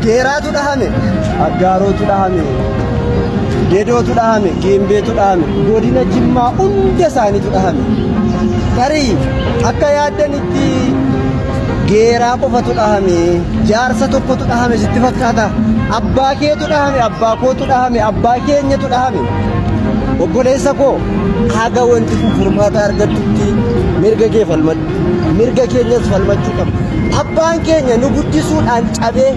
geeraatu dhahame, aggaarotu dhahame, gedootu dhahame, geembeetu dhahame, godina Jimmaa hunda isaaniitu dhahame. Tarii akka yaaddanitti geeraa qofatu dhahame, jaarsa tokkotu dhahame sitti fakkaata. Abbaa keetu dhahame, abbaa kootu dhahame, abbaa keenyatu dhahame. Obboleessa koo haga wanti kun furmaata argatutti mirga kee falmadhu, mirga keenyas falmachuu qabna. Abbaan keenya nu guddisuudhaan cabee,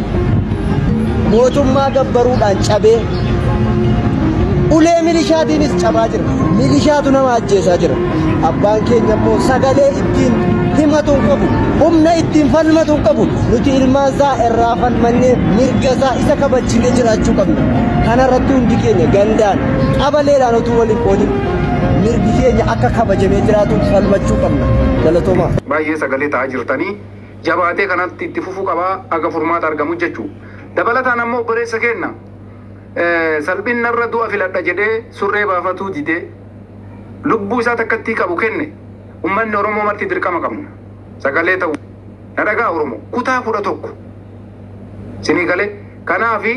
mootummaa gabbaruudhaan cabee, ulee milishaatiinis cabaa jira. Milishaatu nama ajjeesaa jira. Abbaan keenya immoo sagalee ittiin himatu hin qabu, humna ittiin falmatu hin qabu. Nuti ilmaan isaa irraa falmannee mirga isaa isa kabachinee jiraachuu qabna. Kanarratti hundi keenya gandaan qabaleedhaan utuu waliin qoodin mirgi keenya akka kabajamee jiraatuuf falmachuu qabna. Galatooma. Baay'ee sagalee ta'aa jirtanii jabaatee kanatti itti fufuu qabaa akka furmaata argamu jechuudha. Dabalataan ammoo obboleessa keenya salphinarra du'a filadha jedhee surree baafatuu didee lubbuu isaa takkattii qabu kenne ummanni Oromoo marti dirqama qabna. Sagalee ta'u na dhagaa Oromoo kutaa 11 sinii galee kanaafi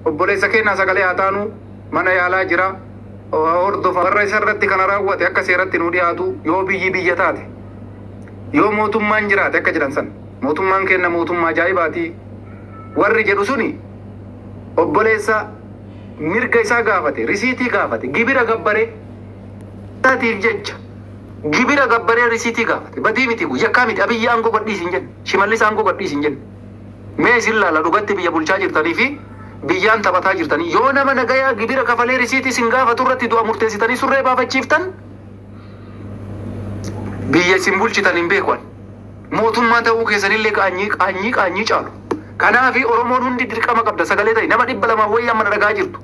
obboleessa keenya sagalee haa taanu mana yaalaa jira hordofa warra isarratti kana raawwate akka seeratti nu dhiyaatu yoo biyyi biyya taate yoo mootummaan jiraate akka jedhan san mootummaan keenya mootummaa ajaa'ibaati warri jedhu suni obboleessa mirga isaa gaafate risiitii gaafate gibira gabbaree taatiif jecha gibira gabbaree risiitii gaafate badii miti yakkaa miti abiyyi aangoo gadhiis hin jenne shimallis aangoo gadhiis hin jenne mee isin laala dhugatti biyya bulchaa jirtanii fi biyyaan taphataa jirtanii yoo nama nagayaa gibira kafalee risiitii isin gaafatu irratti du'a murteessitanii surree baafachiiftan biyya isin bulchitan hin beekan mootummaa ta'uu keessanillee qaanyii caalu. Kanaafi Oromoon hundi dirqama qabda sagalee ta'e nama 200 wayyaa mana dhagaa jirtu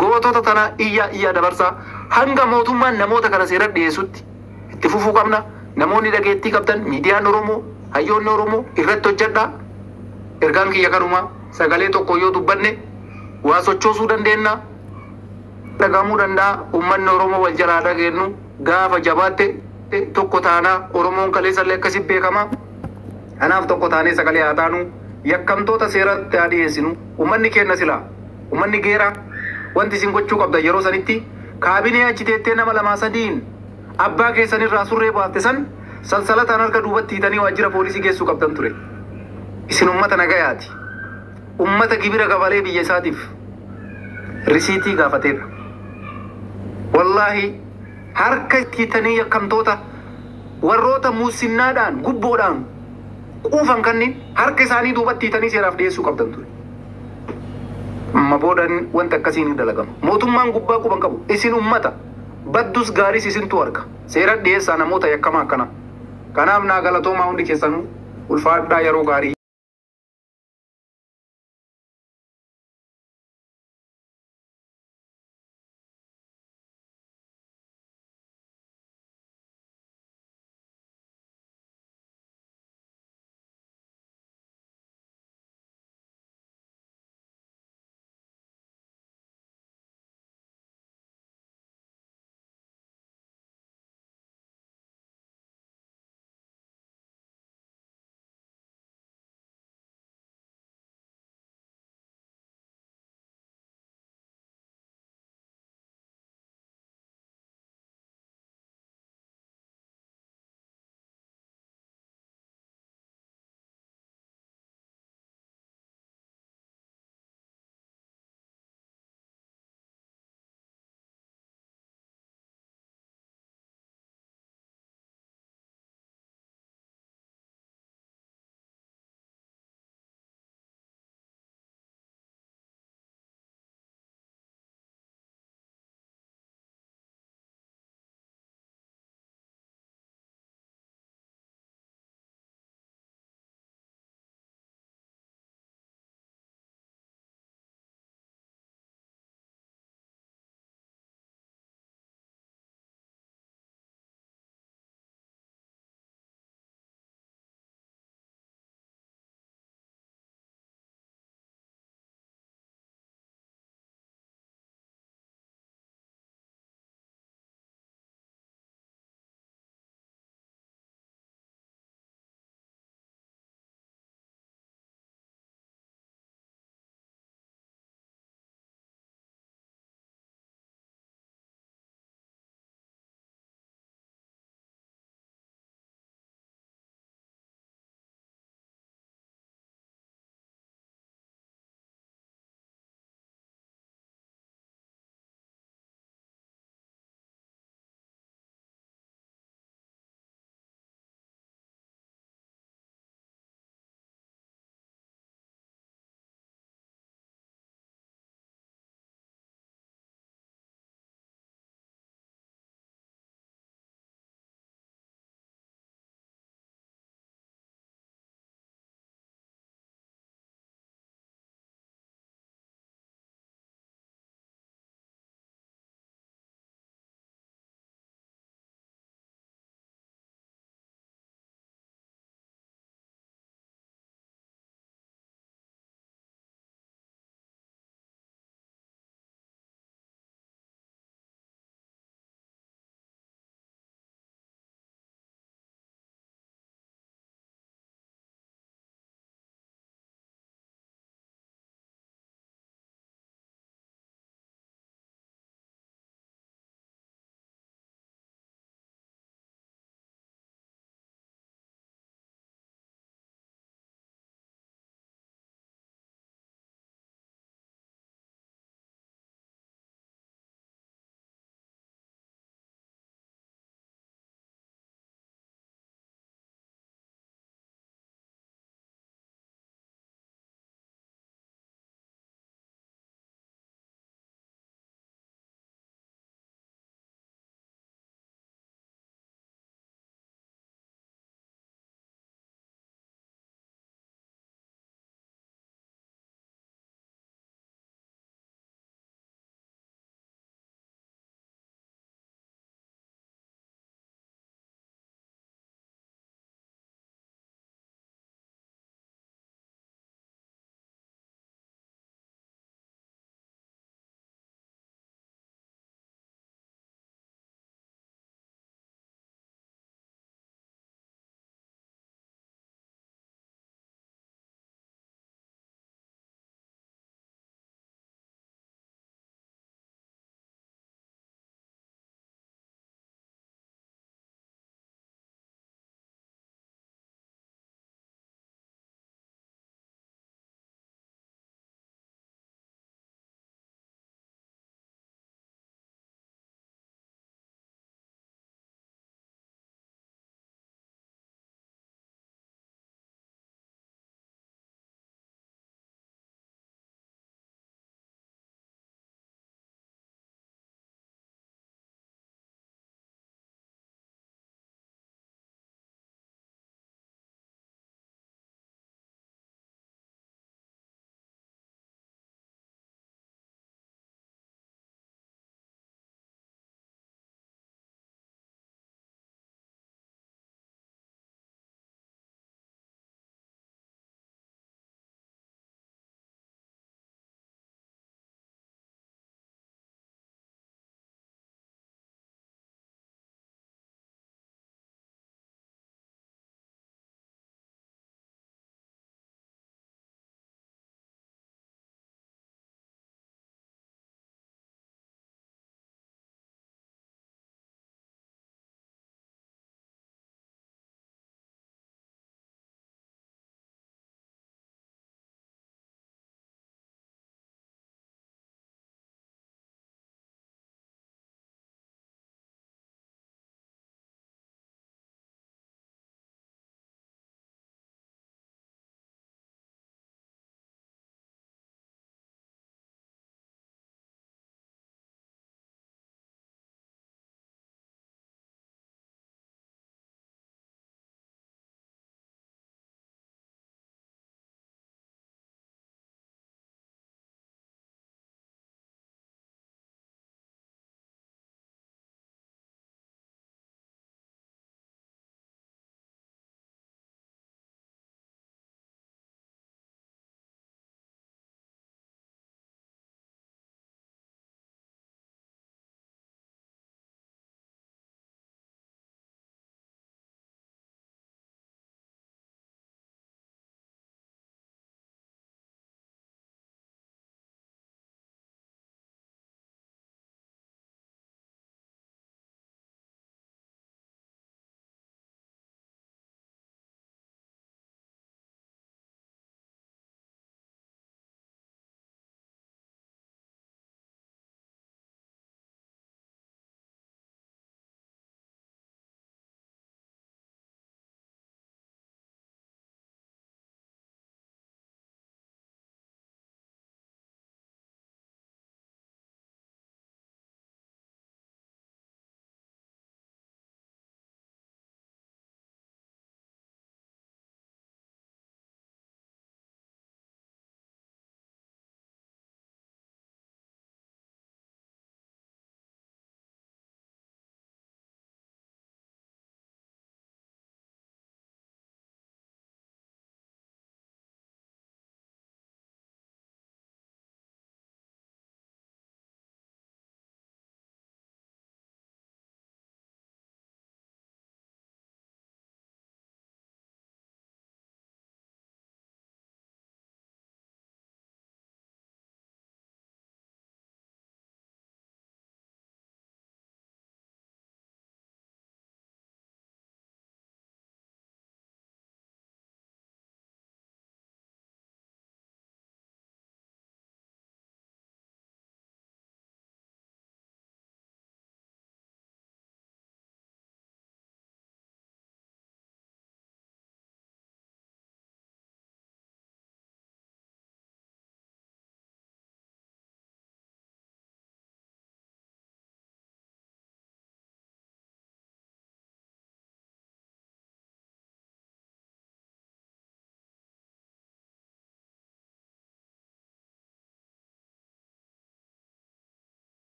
gootota tana iyyaa dabarsaa hanga mootummaan namoota kana seera dhiyeessutti itti fufuu qabna. Namoonni dhageettii qabdan miidiyaan Oromoo hayyoonni Oromoo irratti hojjedhaa. Ergaan kiyya kanuma sagalee tokko yoo dubbanne waa sochoosuu dandeenya dhagamuu danda'a. Uummanni Oromoo wal jalaa dhageenyu gaafa jabaatte tokko taanaa Oromoon kaleessallee akkasitti beekama. Kanaaf tokko taanee sagalee haa taanu. Yakkamtoota seeratti haa dhiyeessinu. Uummanni keenya silaa uummanni geeraa wanti isin gochuu qabda yeroo sanitti kaabinee achi teettee nama 2-3 abbaa keessanirraa surree baafte san salsalataan harka duubatti hiitanii waajjira poolisii geessuu qabdan ture. Isin uummata nagayaati. Uummata gibira gabalee biyya isaatiif risiitii gaafateedha. Wallaahi harka hiitanii yakkamtoota warroota muusinnaadhaan gubboodhaan quufan kanneen harka isaanii duubatti hiitanii seeraaf dhiyeessuu qabdan ture. Amma boodan wanta akkasiin hin dalagamu. Mootummaan gubbaa quban qabu. Isin uummata baddus gaariis isintu arga. Seera dhiyeessaa namoota yakkamaa akkana. Kanaaf naa galatoomaa hundi keessanuu ulfaadhaa yeroo gaarii.